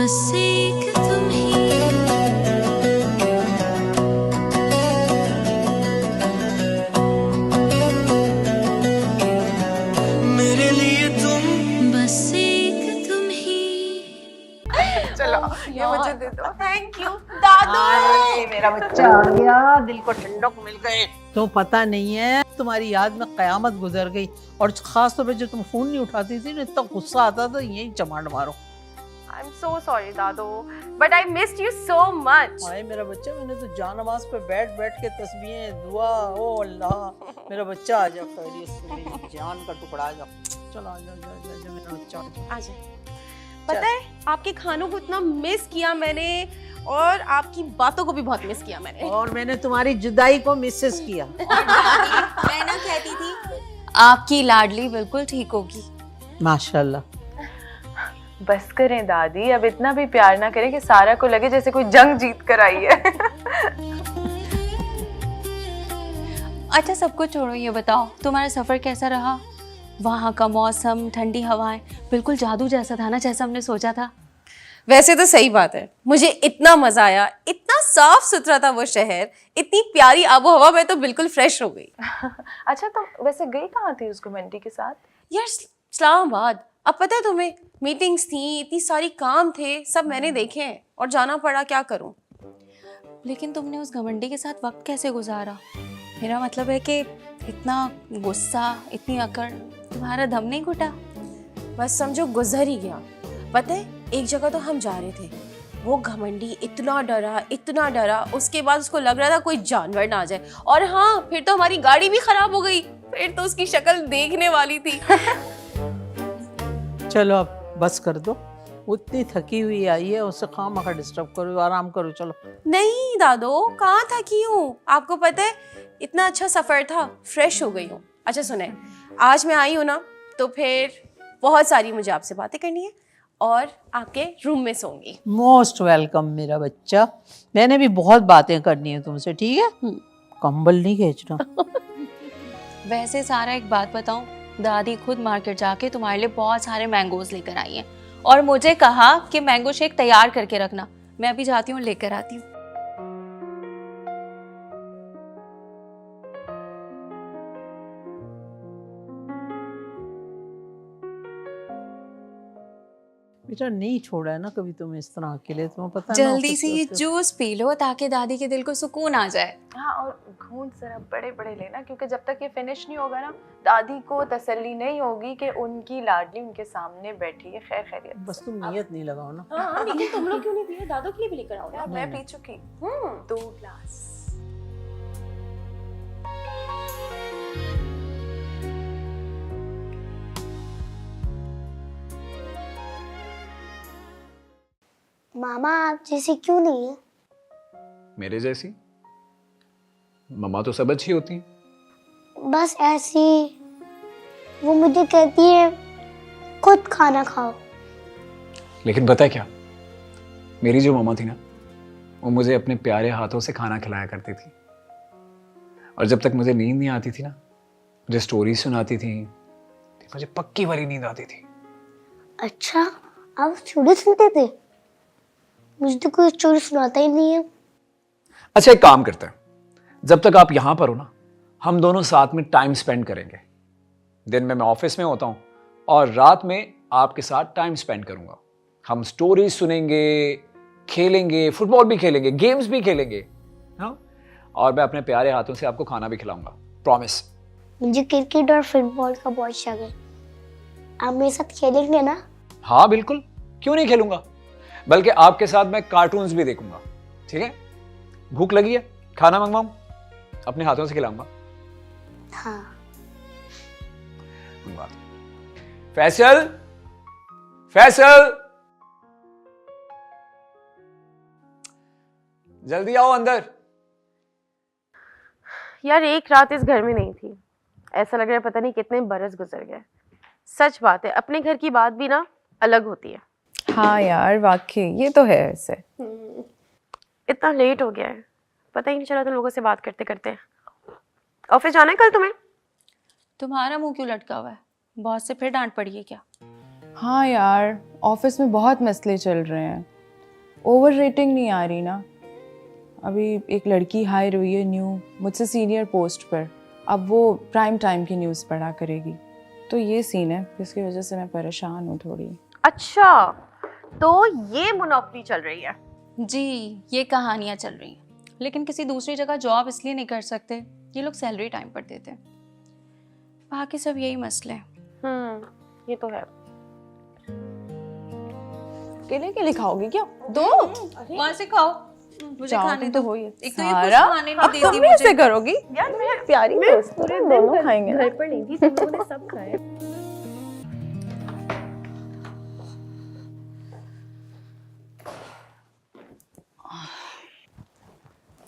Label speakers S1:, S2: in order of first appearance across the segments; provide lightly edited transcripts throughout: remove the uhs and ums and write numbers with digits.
S1: बस एक तुम ही। मेरे लिए तुम बस एक तुम ही।
S2: चलो ये मुझे दे दो। थैंक यू दादू।
S3: मेरा बच्चा आ गया, दिल को ठंडक मिल गई। तो पता नहीं है तुम्हारी याद में कयामत गुजर गई, और खास तौर पे जब तुम फोन नहीं उठाती थी ना, इतना गुस्सा आता था, यही चमाट मारो।
S2: आई एम सो सॉरी दादू, but I missed you so much.
S3: Hi मेरा बच्चा, मैंने तो जानमाज पे बैठ बैठ के तस्बीहें दुआ, ओ अल्लाह मेरा बच्चा आ जा खैरियत से, मेरी जान का टुकड़ा आ जा। चलो आ जा मेरा बच्चा आ जा।
S2: पता है आपके खानों को इतना मिस किया मैंने, और आपकी बातों को भी बहुत मिस किया मैंने।
S3: और मैंने तुम्हारी जुदाई को मिसेस किया।
S4: मैं ना कहती थी आपकी लाडली बिल्कुल ठीक होगी।
S3: माशाल्लाह।
S5: बस करें दादी, अब इतना भी प्यार ना करें कि सारा को लगे जैसे कोई जंग जीत कर आई है।
S4: अच्छा सब कुछ छोड़ो, ये बताओ तुम्हारा सफर कैसा रहा? वहाँ का मौसम, ठंडी हवाएं, बिल्कुल जादू जैसा था ना, जैसा हमने सोचा था।
S2: वैसे तो सही बात है, मुझे इतना मजा आया, इतना साफ सुथरा था वो शहर, इतनी प्यारी आबो हवा, मैं तो बिल्कुल फ्रेश हो गई।
S5: अच्छा तुम वैसे गई कहाँ थी उस घुमंडी के साथ?
S2: यार इस्लामाबाद, अब पता है तुम्हें, मीटिंग्स थी, इतनी सारी काम थे, सब मैंने देखे हैं और जाना पड़ा, क्या करूं।
S4: लेकिन तुमने उस घमंडी के साथ वक्त कैसे गुजारा? मेरा मतलब है कि इतना गुस्सा, इतनी अकड़, तुम्हारा दम नहीं घुटा?
S2: बस समझो गुजर ही गया। पता है एक जगह तो हम जा रहे थे, वो घमंडी इतना डरा, उसके बाद उसको लग रहा था कोई जानवर ना आ जाए, और हाँ फिर तो हमारी गाड़ी भी खराब हो गई, फिर तो उसकी शक्ल देखने वाली थी।
S3: चलो अब बस कर दो, उतनी थकी हुई आई है, उससे खामखा डिस्टर्ब करो, आराम करो। चलो।
S2: नहीं दादो, कहाँ थकी हूँ, आपको पता है इतना अच्छा सफर था, फ्रेश हो गई हूँ। अच्छा सुने, आज मैं आई हूँ ना, तो फिर बहुत सारी मुझे आपसे बातें करनी है, और आपके रूम में सोऊंगी।
S3: मोस्ट वेलकम मेरा बच्चा, मैंने भी बहुत बातें करनी है तुमसे, ठीक है? कंबल नहीं खींचना।
S4: वैसे सारा एक बात बताऊं, दादी खुद मार्केट जाके तुम्हारे लिए बहुत सारे मैंगोज लेकर आई हैं, और मुझे कहा कि मैंगो शेक तैयार करके रखना। मैं अभी जाती हूँ, लेकर आती हूँ।
S3: बेटा नहीं छोड़ा है ना कभी तुम्हें इस तरह अकेले, तुम्हें पता है ना।
S4: जल्दी से ये जूस पी लो ताकि दादी के दिल को सुकून आ जाए।
S5: हाँ, और घूंट जरा बड़े बड़े लेना, क्योंकि जब तक ये फिनिश नहीं होगा ना, दादी को तसल्ली नहीं होगी कि उनकी लाडली उनके सामने बैठी है। खैर खैरियत।
S3: बस तुम नियत नहीं लगाओ ना।
S2: हाँ, लेकिन तुम लोग क्यों नहीं पिए? दादो के लिए भी लेकर आओ ना।
S5: यार मैं पी चुकी 2 ग्लास।
S6: मामा आप जैसी क्यों नहीं है?
S7: मेरे जैसी? मम्मा तो सब अच्छी होती हैं।
S6: बस ऐसी। वो मुझे कहती है खुद खाना खाओ।
S7: लेकिन पता है क्या, मेरी जो मम्मा थी ना, वो मुझे अपने प्यारे हाथों से खाना खिलाया करती थी, और जब तक मुझे नींद नहीं आती थी ना, मुझे स्टोरी सुनाती थी, मुझे पक्की वाली नींद आती थी।
S6: अच्छा, आप स्टोरी सुनते थे? मुझे तो कोई स्टोरी सुनाता ही नहीं है।
S7: अच्छा एक काम करते हैं, जब तक आप यहां पर हो ना, हम दोनों साथ में टाइम स्पेंड करेंगे। दिन में मैं ऑफिस में होता हूं, और रात में आपके साथ टाइम स्पेंड करूंगा। हम स्टोरी सुनेंगे, खेलेंगे, फुटबॉल भी खेलेंगे, गेम्स भी खेलेंगे, हाँ? और मैं अपने प्यारे हाथों से आपको खाना भी खिलाऊंगा, प्रॉमिस।
S6: मुझे क्रिकेट और फुटबॉल का बहुत शौक है। आप मेरे साथ खेलेंगे ना?
S7: हाँ बिल्कुल, क्यों नहीं खेलूंगा, बल्कि आपके साथ मैं कार्टून्स भी देखूंगा। ठीक है? भूख लगी है, खाना मंगवाऊं? अपने हाथों से खिलाऊंगा।
S6: हाँ।
S7: मंगवा दो। फैसल, फैसल, जल्दी आओ अंदर।
S2: यार एक रात इस घर में नहीं थी, ऐसा लग रहा है पता नहीं कितने बरस गुजर गए। सच बात है, अपने घर की बात भी ना अलग होती है।
S5: हाँ यार वाकई ये तो है। ऐसे
S2: इतना लेट हो गया है, पता ही नहीं चला तुम लोगों से बात करते करते। ऑफिस जाना है कल तुम्हें?
S4: तुम्हारा मुंह क्यों लटका हुआ है? बॉस से फिर डांट पड़ी है क्या?
S8: हाँ यार, ऑफिस में बहुत मसले चल रहे हैं। ओवर रेटिंग नहीं आ रही ना। अभी एक लड़की हायर हुई है न्यू, मुझसे सीनियर पोस्ट पर। अब वो प्राइम टाइम की न्यूज़ पढ़ा करेगी, तो ये सीन है जिसकी वजह से मैं परेशान हूँ थोड़ी।
S2: अच्छा, तो ये मोनोपोली चल रही है।
S4: जी, ये कहानियाँ चल रही हैं, लेकिन किसी दूसरी जगह जॉब इसलिए नहीं कर सकते, ये लोग सैलरी टाइम पर देते हैं। बाकी सब यही मसले हैं।
S2: ये तो है।
S8: केले के लिए खाओगी क्या? दो
S4: वहाँ से खाओ, मुझे
S8: जाओ,
S4: खाने
S8: तुम
S4: दो।
S8: तो वही है।
S4: एक तो ये कुछ
S8: सारा
S4: खाने नहीं
S8: अब
S4: देती
S8: तुम भी
S4: मुझे।
S8: ऐसे करोगी?
S2: यार मैं
S8: प्यारी दोस्त, पूरे दोनों खाएंगे ना।
S2: घर पर नहीं थी, तुम लोगों ने सब खाए।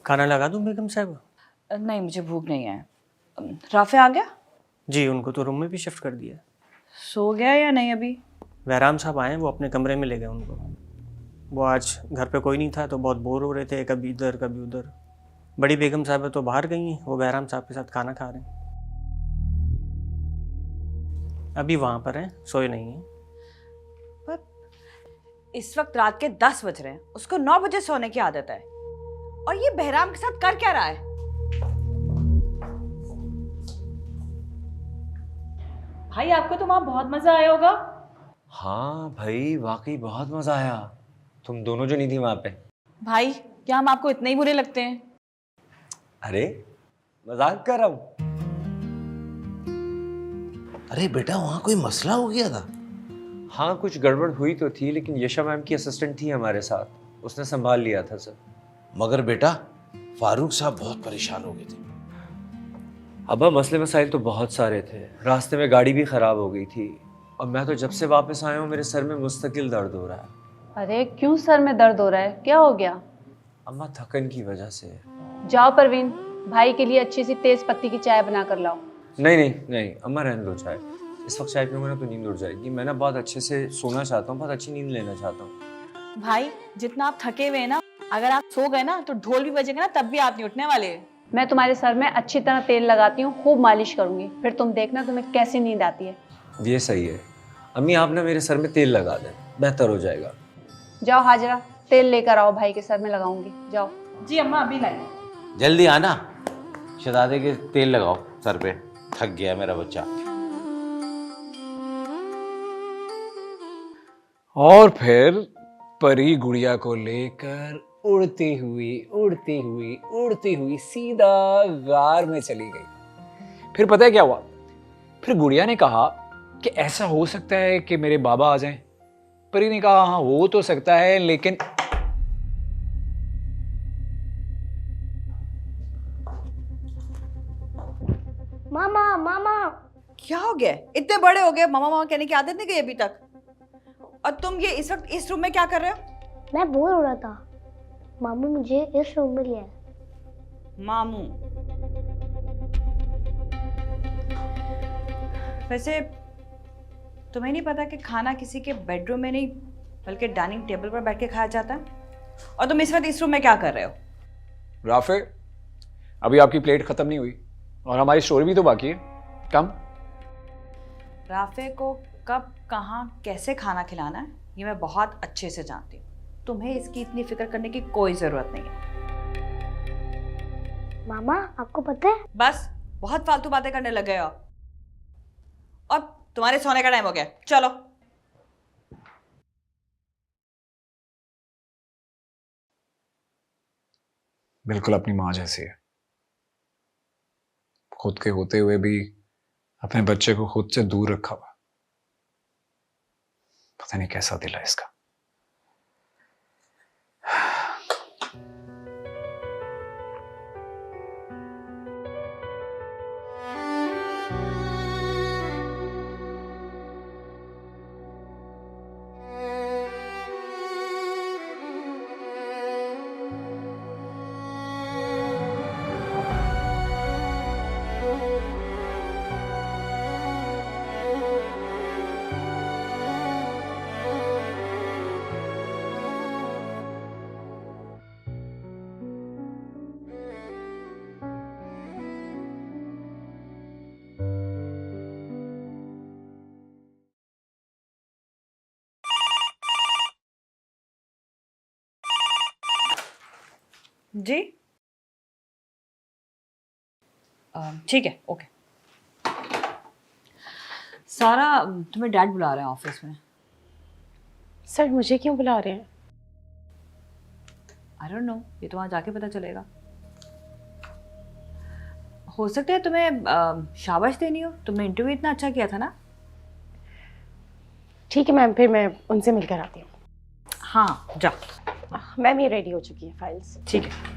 S9: खाना लगा दूं बेगम साहब?
S8: नहीं, मुझे भूख नहीं है। राफे आ गया?
S9: जी, उनको तो रूम में भी शिफ्ट कर दिया।
S8: सो गया या नहीं अभी?
S9: वहराम साहब आए, वो अपने कमरे में ले गए उनको। वो आज घर पे कोई नहीं था तो बहुत बोर हो रहे थे, कभी इधर कभी उधर। बड़ी बेगम साहब तो बाहर गई हैं, वो वहराम साहब के साथ खाना खा रहे हैं। अभी वहाँ पर हैं, सोए नहीं हैं।
S10: इस वक्त रात के 10 बज रहे हैं, उसको 9 बजे सोने की आदत है, और ये बहराम के साथ कर क्या रहा है? भाई आपको तो वहां बहुत मजा आया होगा।
S11: हाँ भाई, वाकई बहुत मजा आया। तुम दोनों जो नहीं थी वहां पे।
S10: भाई क्या हम आपको इतने ही बुरे लगते हैं?
S11: अरे मजाक कर रहा हूँ।
S12: अरे बेटा, वहाँ कोई मसला हो गया था?
S11: हाँ, कुछ गड़बड़ हुई तो थी, लेकिन यशा मैम की असिस्टेंट थी हमारे साथ, उसने संभाल लिया था सर।
S12: मगर बेटा, फारूक साहब बहुत परेशान हो गए थे।
S11: अब्बा, मसले मसाइल तो बहुत सारे थे, रास्ते में गाड़ी भी खराब हो गई थी, और मैं तो जब से वापस आया हूँ मेरे सर में मुस्तकिल दर्द हो रहा है।
S5: अरे क्यों सर में दर्द हो रहा है, क्या हो गया?
S11: अम्मा, थकन की वजह से।
S5: जाओ परवीन, भाई के लिए अच्छी सी तेज पत्ती की चाय बना कर लाओ।
S11: नहीं नहीं नहीं अम्मा, रहने दो चाय। इस वक्त चाय पीऊंगा ना तो नींद उड़ जाएगी। मैं ना बहुत अच्छे से सोना चाहता हूँ, बहुत अच्छी नींद लेना चाहता हूँ।
S10: भाई जितना आप थके हुए हैं ना, अगर आप सो गए ना तो ढोल भी बजेगा ना, तब भी आप नहीं उठने वाले।
S5: मैं तुम्हारे सर में अच्छी तरह तेल लगाती हूँ, खूब मालिश करूंगी, फिर तुम देखना तुम्हें कैसी नींद आती है।
S11: ये सही है अम्मी, आप ना मेरे सर में तेल लगा दें, बेहतर हो जाएगा।
S5: जाओ हाजरा, तेल लेकर आओ, भाई के सर में लगाऊंगी। जाओ।
S10: जी अम्मा, अभी लाई।
S12: जल्दी आना, शहजादे के तेल लगाओ सर पे, थक गया मेरा बच्चा।
S7: और फिर परी गुड़िया को लेकर उड़ती हुई सीधा गार में चली गई। फिर पता है क्या हुआ? फिर गुड़िया ने कहा कि ऐसा हो सकता है कि मेरे बाबा आ जाएं। परी ने कहा हाँ, हो तो सकता है, लेकिन
S6: मामा मामा।
S10: क्या हो गया? इतने बड़े हो गए, मामा मामा कहने की आदत नहीं गई अभी तक। और तुम ये इस वक्त इस रूम में क्या कर रहे हो?
S6: मैं बोर हो रहा था, मामू मुझे इस रूम में लिया।
S10: मामू? वैसे तुम्हें नहीं पता कि खाना किसी के बेडरूम में नहीं बल्कि डाइनिंग टेबल पर बैठ के खाया जाता है? और तुम इस वक्त इस रूम में क्या कर रहे हो?
S7: राफे, अभी आपकी प्लेट खत्म नहीं हुई और हमारी स्टोरी भी तो बाकी है। कम।
S10: राफे को कब कहाँ कैसे खाना खिलाना है ये मैं बहुत अच्छे से जानती हूँ। तुम्हें इसकी इतनी फिक्र करने की कोई जरूरत नहीं है।
S6: मामा आपको पता है?
S10: बस बहुत फालतू बातें करने लगे हो। और तुम्हारे सोने का टाइम हो गया, चलो।
S7: बिल्कुल अपनी माँ जैसी है, खुद के होते हुए भी अपने बच्चे को खुद से दूर रखा हुआ। पता नहीं कैसा दिल है इसका।
S10: जी ठीक है, ओके। सारा, तुम्हें डैड बुला रहे हैं ऑफिस में।
S2: सर मुझे क्यों बुला रहे हैं?
S10: आई डोंट नो, ये तो वहाँ जाके पता चलेगा। हो सकता है तुम्हें शाबाश देनी हो, तुमने इंटरव्यू इतना अच्छा किया था ना।
S2: ठीक है मैम, फिर मैं उनसे मिलकर आती हूँ।
S10: हाँ जा।
S2: मैम ये रेडी हो चुकी है फाइल्स।
S10: ठीक है।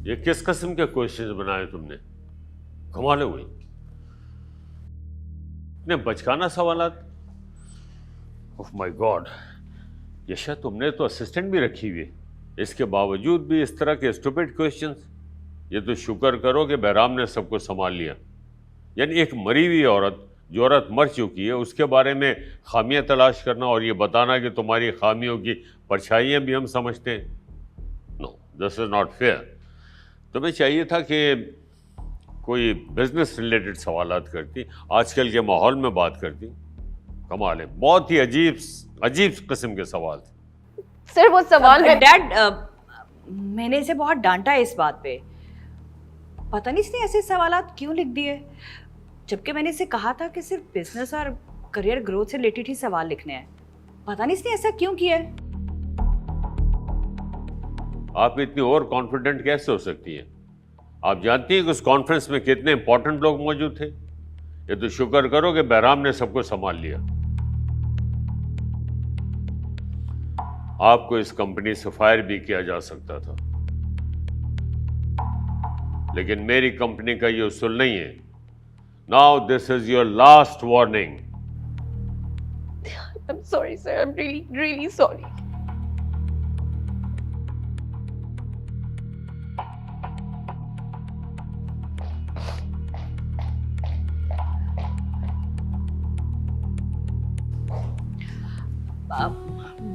S13: ये किस किस्म के क्वेश्चंस बनाए तुमने? कमाल हो गई, इतने बचकाना सवालात। ओह माय गॉड, यशा तुमने तो असिस्टेंट भी रखी हुई है, इसके बावजूद भी इस तरह के स्टूपिड क्वेश्चंस। ये तो शुक्र करो कि बहराम ने सबको संभाल लिया। यानी एक मरी हुई औरत, जो औरत मर चुकी है, उसके बारे में खामियां तलाश करना और ये बताना कि तुम्हारी खामियों की परछाइयाँ भी हम समझते हैं। No, this is not fair. तुम्हें चाहिए था कि कोई बिजनेस रिलेटेड सवालात करती, आजकल के माहौल में बात करती। कमाल है, बहुत ही अजीब अजीब किस्म के सवाल थे।
S2: सर वो सवाल
S10: डैड, मैंने इसे बहुत डांटा है इस बात पे। पता नहीं इसने ऐसे सवालात क्यों लिख दिए, जबकि मैंने इसे कहा था कि सिर्फ बिजनेस और करियर ग्रोथ से रिलेटेड ही सवाल लिखने हैं। पता नहीं इसने ऐसा क्यों किया है।
S13: आप इतनी ओवर कॉन्फिडेंट कैसे हो सकती हैं? आप जानती हैं कि उस कॉन्फ्रेंस में कितने इंपॉर्टेंट लोग मौजूद थे। ये तो शुक्र करो कि बहराम ने सबको संभाल लिया। आपको इस कंपनी से फायर भी किया जा सकता था, लेकिन मेरी कंपनी का ये उसूल नहीं है। Now this is your last warning.
S2: I'm sorry sir, I'm really sorry.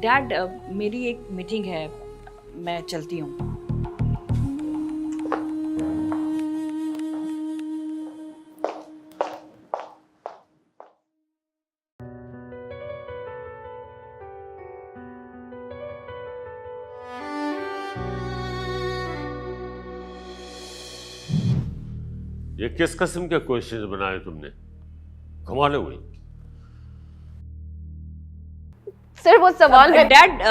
S10: Dad, मेरी एक मीटिंग है, मैं चलती हूँ।
S13: ये किस किस्म के क्वेश्चंस बनाए तुमने? कमाल हो गई।
S2: सर वो सवाल
S10: डैड,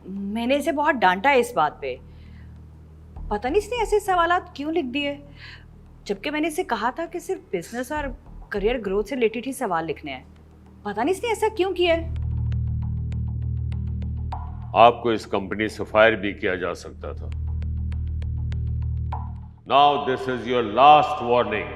S10: मैंने इसे बहुत डांटा है इस बात पे। पता नहीं इसने ऐसे सवालात क्यों लिख दिए, जबकि मैंने इसे कहा था कि सिर्फ बिजनेस और करियर ग्रोथ से रिलेटेड ही सवाल लिखने हैं। पता नहीं इसने ऐसा क्यों किया है।
S13: आपको इस कंपनी से फायर भी किया जा सकता था। Now this is your last warning.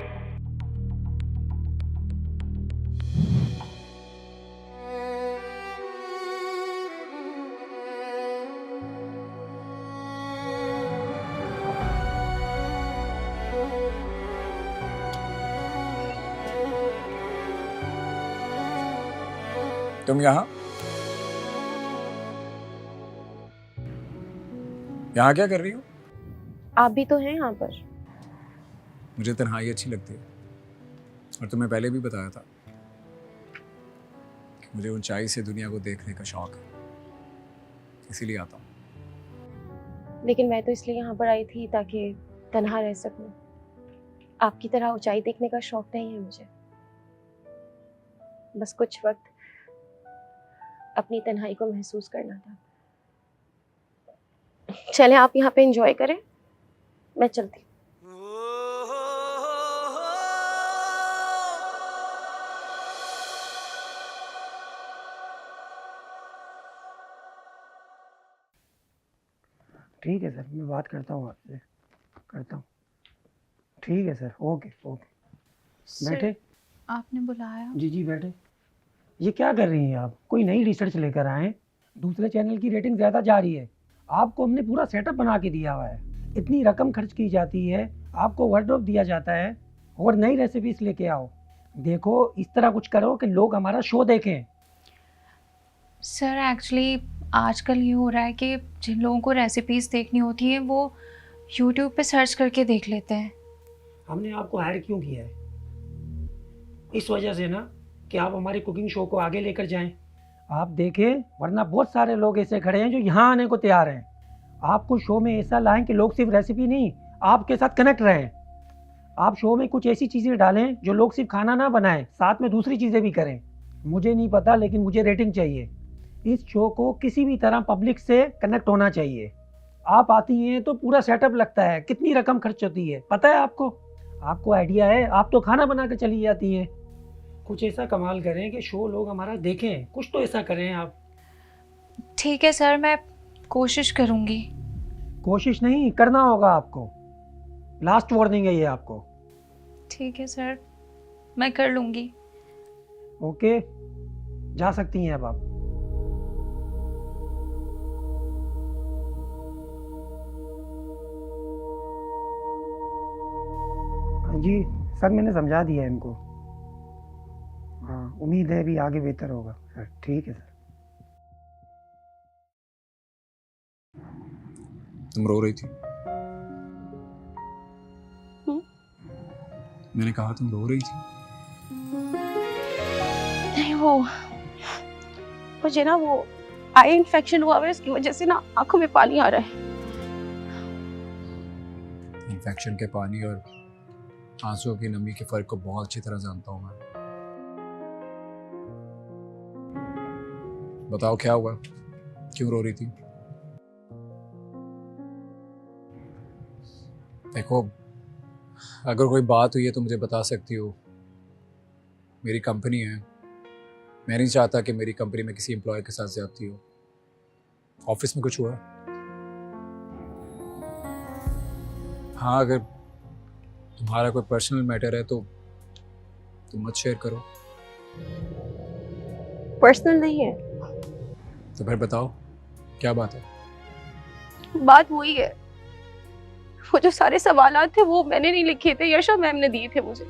S7: तुम यहाँ क्या कर रही हो?
S2: आप भी तो हैं यहाँ पर।
S7: मुझे तन्हाई अच्छी लगती है, और तुम्हें पहले भी बताया था कि मुझे ऊंचाई से दुनिया को देखने का शौक है, इसीलिए आता हूँ।
S2: लेकिन मैं तो इसलिए यहाँ पर आई थी ताकि तन्हा रह सकूं। आपकी तरह ऊंचाई देखने का शौक नहीं है मुझे। बस कुछ वक्त अपनी तन्हाई को महसूस करना था। चले आप यहाँ पे एंजॉय करें, मैं चलती हूँ।
S14: ठीक है सर, मैं बात करता हूँ आपसे, करता हूँ। ठीक है सर, ओके ओके। बैठे।
S8: आपने बुलाया?
S14: जी जी बैठे। ये क्या कर रही हैं आप? कोई नई रिसर्च लेकर आए हैं? दूसरे चैनल की रेटिंग ज़्यादा जा रही है। आपको हमने पूरा सेटअप बना के दिया हुआ है, इतनी रकम खर्च की जाती है, आपको वार्डरोब दिया जाता है, और नई रेसिपीज लेके आओ। देखो इस तरह कुछ करो कि लोग हमारा शो देखें।
S4: सर एक्चुअली आजकल ये हो रहा है कि जिन लोगों को रेसिपीज़ देखनी होती है वो यूट्यूब पे सर्च करके देख लेते हैं।
S14: हमने आपको हायर क्यों किया है? इस वजह से ना कि आप हमारी कुकिंग शो को आगे लेकर जाएं। आप देखें, वरना बहुत सारे लोग ऐसे खड़े हैं जो यहाँ आने को तैयार हैं। आपको शो में ऐसा लाएं कि लोग सिर्फ रेसिपी नहीं, आपके साथ कनेक्ट रहें। आप शो में कुछ ऐसी चीज़ें डालें जो लोग सिर्फ खाना ना बनाएं, साथ में दूसरी चीज़ें भी करें। मुझे नहीं पता, लेकिन मुझे रेटिंग चाहिए। इस शो को किसी भी तरह पब्लिक से कनेक्ट होना चाहिए। आप आती हैं तो पूरा सेटअप लगता है, कितनी रकम खर्च होती है पता है आपको? आपको आइडिया है? आप तो खाना बना कर चली जाती हैं। कुछ ऐसा कमाल करें कि शो लोग हमारा देखें, कुछ तो ऐसा करें आप।
S4: ठीक है सर, मैं कोशिश करूँगी।
S14: कोशिश नहीं, करना होगा आपको। लास्ट वार्निंग है ये आपको।
S4: ठीक है सर, मैं कर लूँगी।
S14: ओके, जा सकती हैं अब आप। जी सर, मैंने समझा दिया है इनको। हाँ, उम्मीद है भी आगे बेहतर होगा सर। ठीक है सर।
S15: तुम रो रही थी? मैंने कहा तुम रो रही थी।
S2: नहीं, वो मुझे ना वो आई इन्फेक्शन हुआ है, इसकी वजह से ना आंखों में पानी आ रहा है।
S15: इन्फेक्शन के पानी और आंसुओं की नमी के फर्क को बहुत अच्छी तरह जानता हूँ मैं। बताओ क्या हुआ, क्यों रो रही थी? देखो, अगर कोई बात हुई है तो मुझे बता सकती हो। मेरी कंपनी है, मैं नहीं चाहता कि मेरी कंपनी में किसी एम्प्लॉय के साथ ज्यादती हो। ऑफिस में कुछ हुआ? हाँ, अगर तुम्हारा कोई पर्सनल मैटर है तो तुम मत शेयर करो।
S2: पर्सनल नहीं है।
S15: तो फिर बताओ क्या बात है?
S2: बात वही है, वो जो सारे सवालात थे वो मैंने नहीं लिखे थे, यशा मैम ने दिए थे मुझे।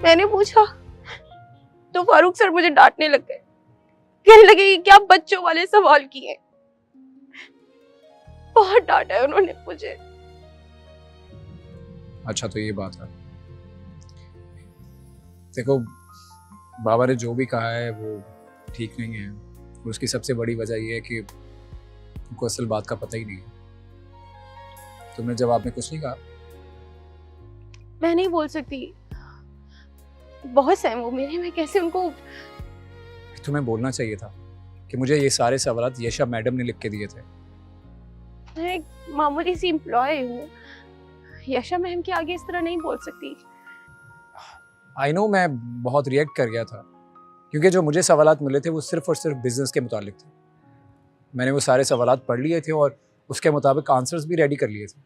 S2: मैंने पूछा तो फारूक सर मुझे डांटने लग गए, कहने लगे कि क्या बच्चों वाले सवाल किए। बहुत डांटा है उन्होंने मुझे।
S15: अच्छा, तो ये बात है। देखो, बाबा ने जो भी कहा है वो ठीक नहीं है। उसकी सबसे बड़ी वजह ये है कि उनको असल बात का पता ही नहीं है। तुमने जवाब में कुछ नहीं कहा?
S2: मैं नहीं बोल सकती, बॉस है वो मेरे, मैं कैसे उनको।
S15: तुम्हें बोलना चाहिए था कि मुझे ये सारे सवाल यशा मैडम ने लिख के दिए थे।
S2: मैं एक मामूली सी एम्प्लॉय हूँ, यशा मैम के आगे इस तरह नहीं बोल सकती।
S15: आई नो, मैं बहुत रिएक्ट कर गया था क्योंकि जो मुझे सवालात मिले थे वो सिर्फ और सिर्फ बिजनेस के मुतालिक थे। मैंने वो सारे सवालात पढ़ लिए थे और उसके मुताबिक आंसर्स भी रेडी कर लिए थे।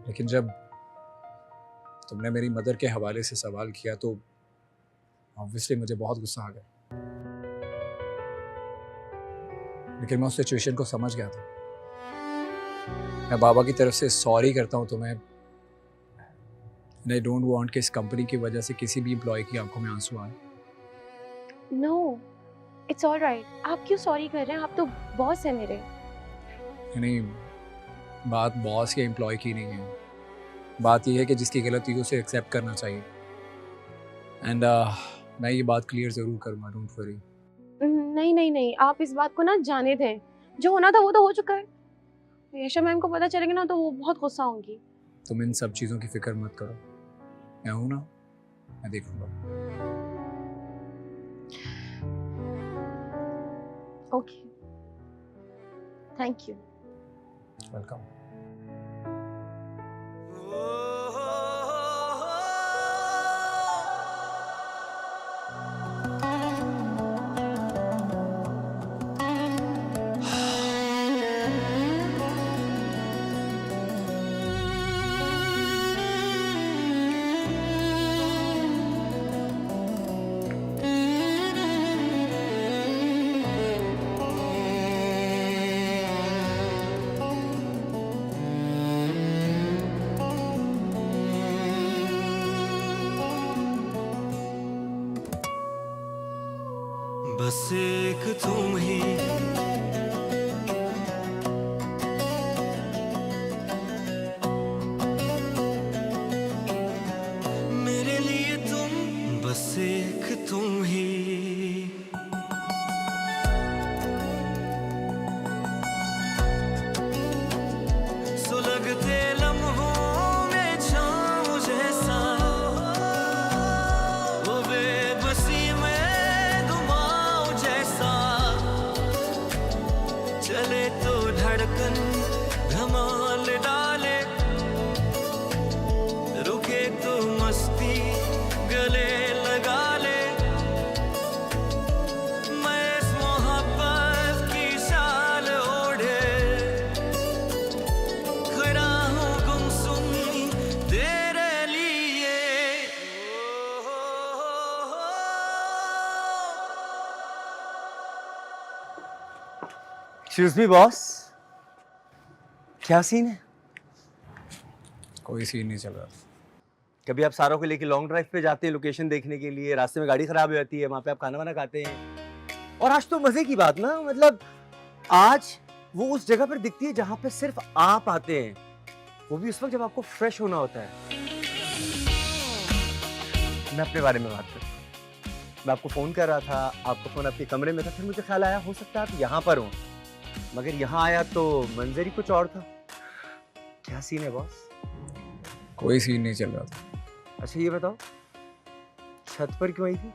S15: लेकिन जब तुमने मेरी मदर के हवाले से सवाल किया तो ऑब्वियसली मुझे बहुत गुस्सा आ गया। लेकिन मैं उस सिचुएशन को समझ गया था। मैं बाबा की तरफ से सॉरी करता हूँ तुम्हें। आई डोंट वांट कि इस कंपनी की वजह से किसी भी एम्प्लॉय की आंखों में आंसू आए।
S2: No, it's all right. आप क्यों सॉरी कर रहे हैं? आप तो बॉस है मेरे।
S15: नहीं, बात बॉस या एम्प्लॉय की नहीं है। बात यह है कि जिसकी गलती है उसे एक्सेप्ट करना चाहिए। एंड मैं ये बात क्लियर ज़रूर करूँगा, डोंट वरी।
S2: नहीं नहीं नहीं, आप इस बात को ना जाने दें। जो होना था वो तो हो चुका है। यशा मैम को पता चलेगा ना तो वो बहुत गुस्सा होंगी।
S15: तुम इन सब चीज़ों की फिक्र मत करो, मैं हूँ ना, मैं देखूंगा।
S2: Okay, thank you.
S15: वेलकम।
S1: बस एक तुम ही
S16: एक्सक्यूज मी बॉस, क्या सीन है?
S15: कोई सीन नहीं चल रहा।
S16: कभी आप सारों को लेके लॉन्ग ड्राइव पे जाते हैं लोकेशन देखने के लिए, रास्ते में गाड़ी खराब हो जाती है, वहाँ पे आप खाना वाना खाते हैं, और आज तो मजे की बात ना, मतलब आज वो उस जगह पर दिखती है जहाँ पे सिर्फ आप आते हैं, वो भी उस वक्त जब आपको फ्रेश होना होता है। मैं अपने बारे में बात करता हूँ। मैं आपको फोन कर रहा था, आपका फोन आपके कमरे में था, फिर मुझे ख्याल आया हो सकता है आप यहाँ पर हो, मगर यहाँ आया तो मंजर ही कुछ और था। क्या सीन है बॉस?
S15: कोई सीन नहीं चल रहा था।
S16: अच्छा ये बताओ, छत पर क्यों आई थी?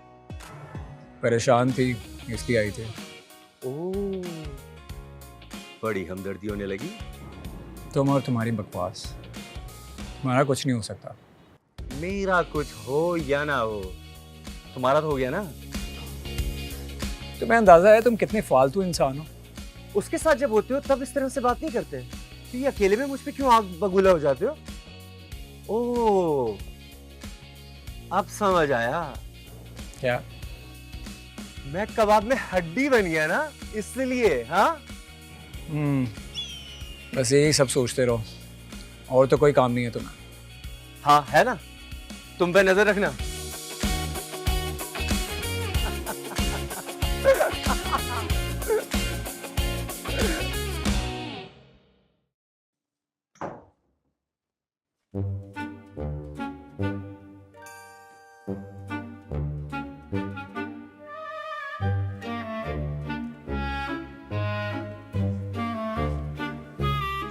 S15: परेशान थी इसलिए आई थी।
S16: ओह, बड़ी हमदर्दी होने लगी।
S15: तुम और तुम्हारी बकवास, तुम्हारा कुछ नहीं हो सकता।
S16: मेरा कुछ हो या ना हो, तुम्हारा तो हो गया ना।
S15: तुम्हें अंदाजा है तुम कितने फालतू इंसान हो?
S16: उसके साथ जब होते हो तब इस तरह से बात नहीं करते, तो ये अकेले में मुझ पे क्यों आग बगुला हो जाते हो? ओह, अब समझ आया।
S15: क्या?
S16: मैं कबाब में हड्डी बन गया ना, इसलिए। हाँ,
S15: बस यही सब सोचते रहो, और तो कोई काम नहीं है तुम्हें।
S16: हाँ है ना, तुम पे नजर रखना।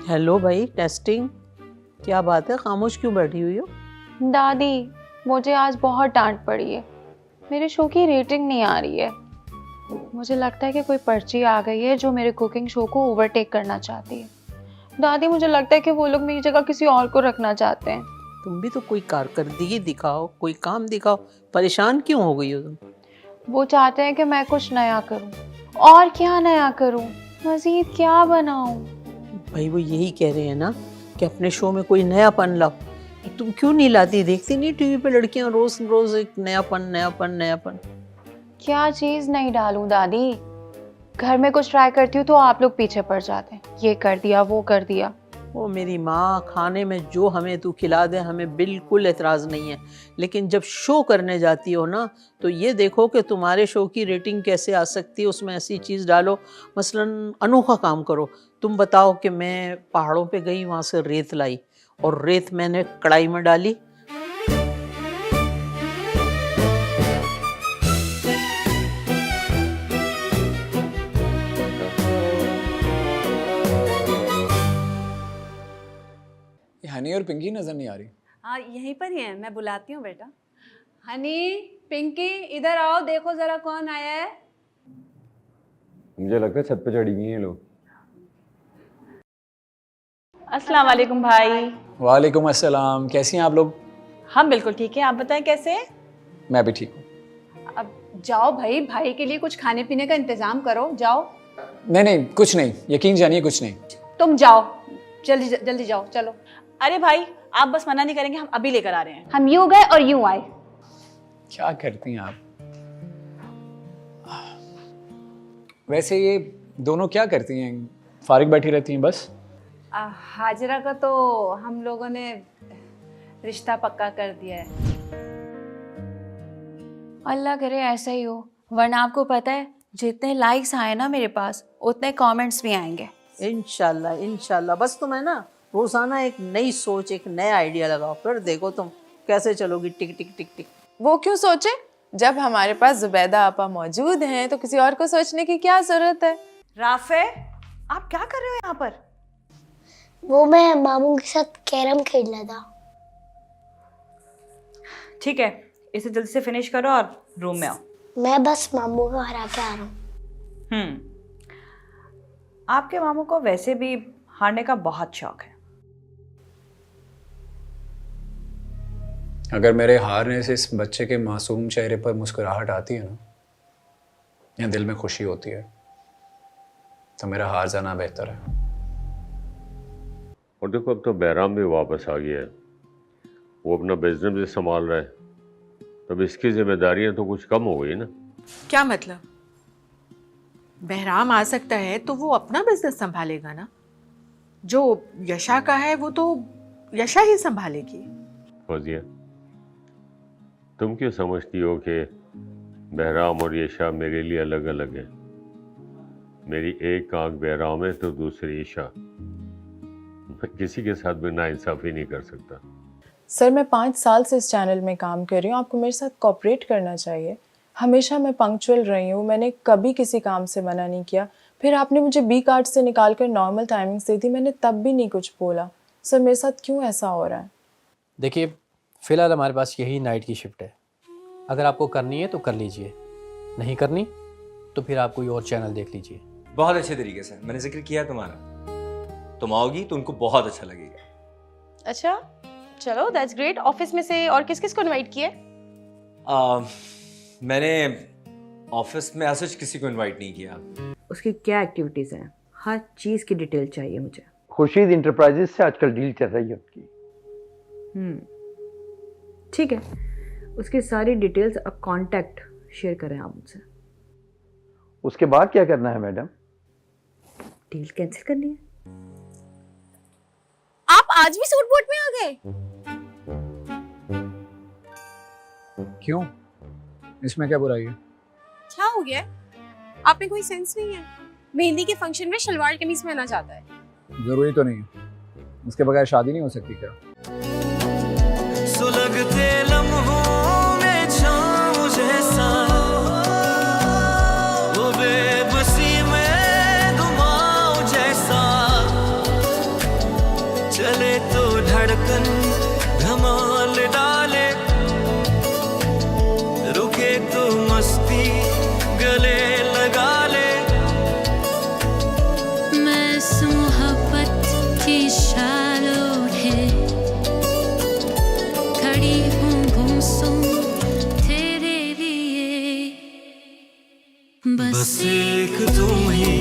S3: हेलो भाई, टेस्टिंग। क्या बात है, खामोश क्यों बैठी हुई हो?
S4: दादी, मुझे आज बहुत डांट पड़ी है। मेरे शो की रेटिंग नहीं आ रही है। मुझे लगता है कि कोई पर्ची आ गई है जो मेरे कुकिंग शो को ओवरटेक करना चाहती है। दादी, मुझे लगता है कि वो लोग मेरी जगह किसी और को रखना चाहते हैं।
S3: तुम भी तो कोई कारकर्दगी दिखाओ, कोई काम दिखाओ। परेशान क्यों हो गई हो तुम?
S4: वो चाहते हैं कि मैं कुछ नया करूं। और क्या नया करूं? मजीद क्या बनाऊं?
S3: भाई वो यही कह रहे हैं ना कि अपने शो में कोई नयापन लाओ। तुम क्यों नहीं लाती? देखती नहीं टीवी पे लड़कियां रोज रोज एक नयापन नयापन नयापन।
S4: क्या चीज नहीं डालूं दादी? घर में कुछ ट्राई करती हूँ तो आप लोग पीछे पड़ जाते हैं। ये कर दिया, वो कर दिया।
S3: वो मेरी माँ, खाने में जो हमें तू खिला दे हमें बिल्कुल एतराज़ नहीं है, लेकिन जब शो करने जाती हो ना तो ये देखो कि तुम्हारे शो की रेटिंग कैसे आ सकती है। उसमें ऐसी चीज़ डालो, मसलन अनोखा काम करो। तुम बताओ कि मैं पहाड़ों पे गई, वहाँ से रेत लाई और रेत मैंने कढ़ाई में डाली।
S15: हनी और पिंकी नजर नहीं आ रही।
S17: हाँ यहीं पर ही है, मैं बुलाती हूँ बेटा। हनी, पिंकी, इधर आओ, देखो जरा कौन आया है।
S11: मुझे लगता है छत पे चढ़ी गई हैं लोग।
S10: अस्सलाम वालेकुम भाई।
S15: वालेकुम अस्सलाम। कैसी हैं आप लोग?
S10: हम बिल्कुल ठीक है, आप बताएं कैसे हैं?
S15: मैं भी ठीक हूँ।
S17: अब जाओ भाई, भाई के लिए कुछ खाने पीने का इंतजाम करो, जाओ।
S15: नहीं नहीं, कुछ नहीं, यकीन जानिए कुछ नहीं।
S17: तुम जाओ, जल्दी जल्दी जाओ, चलो।
S10: अरे भाई, आप बस मना नहीं करेंगे, हम अभी लेकर आ रहे हैं।
S17: हम यूं गए और यूं आए।
S15: क्या करती हैं आप? वैसे ये दोनों क्या करती हैं? फारिग बैठी रहती हैं बस?
S17: हाजरा का तो हम लोगों ने रिश्ता पक्का कर दिया है।
S4: अल्लाह करे ऐसा ही हो, वरना आपको पता है जितने लाइक्स आए ना मेरे पास उतने कमेंट्स भी आएंगे।
S3: इंशाल्लाह इंशाल्लाह। बस तुम है ना रोजाना एक नई सोच, एक नया आइडिया लगाओ, फिर देखो तुम कैसे चलोगी टिक टिक टिक टिक।
S2: वो क्यों सोचे? जब हमारे पास जुबैदा आपा मौजूद हैं तो किसी और को सोचने की क्या जरूरत है?
S10: राफे, आप क्या कर रहे हो यहाँ पर?
S6: वो मैं मामू के साथ कैरम खेल रहा था।
S10: ठीक है, इसे जल्दी से फिनिश करो और रूम में आओ।
S6: मैं बस मामू को हरा के आ रहा हूँ।
S10: आपके मामू को वैसे भी हारने का बहुत शौक है।
S15: अगर मेरे हारने से इस बच्चे के मासूम चेहरे पर मुस्कुराहट आती है ना, या दिल में खुशी होती है, तो मेरा हार जाना बेहतर है।
S13: और देखो अब तो बहराम भी वापस आ गया है, वो अपना बिजनेस भी संभाल रहा है, तब इसकी जिम्मेदारियां तो कुछ कम हो गई ना।
S2: क्या मतलब?
S18: बहराम आ सकता है तो वो अपना बिजनेस संभालेगा ना। जो यशा का है वो तो यशा ही संभालेगी।
S13: फौजिया, तुम क्यों समझती हो कि बहराम और यशा मेरे लिए अलग अलग है? मेरी एक आंख बहराम है तो दूसरी यशा। मैं किसी के साथ भी नाइंसाफी नहीं कर सकता।
S8: सर मैं 5 साल से इस चैनल में काम कर रही हूँ, आपको मेरे साथ कोऑपरेट करना चाहिए। हमेशा मैं पंक्चुअल रही हूँ, मैंने कभी किसी काम से मना नहीं किया। फिर आपने मुझे बी कार्ड से निकाल कर नॉर्मल टाइमिंग्स दी थी, मैंने तब भी नहीं कुछ बोला। सर मेरे साथ क्यों ऐसा हो रहा है?
S19: देखिए, फ़िलहाल हमारे पास यही नाइट की शिफ्ट है। अगर आपको करनी है तो कर लीजिए, नहीं करनी तो फिर आप कोई और चैनल देख लीजिए।
S11: बहुत अच्छे तरीके से मैंने जिक्र किया तुम्हारा। तुम आओगी तो उनको बहुत अच्छा लगेगा।
S2: अच्छा चलो, दैट्स ग्रेट। ऑफिस में से और किस किस को इनवाइट किया?
S11: मैंने ऑफिस में ऐसा किसी को इनवाइट नहीं किया।
S10: उसकी क्या एक्टिविटीज़ हैं, हर चीज़ की डिटेल चाहिए मुझे।
S20: खुर्शीद इंटरप्राइजेज से आजकल डील चल रही है उनकी।
S10: ठीक है, उसकी सारी डिटेल्स अब कांटेक्ट शेयर करें आप मुझसे।
S20: उसके बाद क्या करना है मैडम?
S10: डील कैंसिल करनी है।
S2: आप आज भी सूट बूट में आ गए?
S15: क्यों? इसमें क्या बुराई है?
S2: क्या हो गया? आप में कोई सेंस नहीं है? मेहंदी के फंक्शन में शलवार कमीज में आना चाहता है।
S15: जरूरी तो नहीं है, उसके बगैर शादी नहीं हो सकती क्या?
S1: सुलगते लम्हों में छाँव जैसा, वो बेबसी में घुमाव जैसा, चले तो धड़कन धमाल डाले, रुके तो मस्ती गले लगा ले। मैं इस मोहब्बत की शालों है, खड़ी हूँ घूंसों तेरे लिए, बस एक तुम ही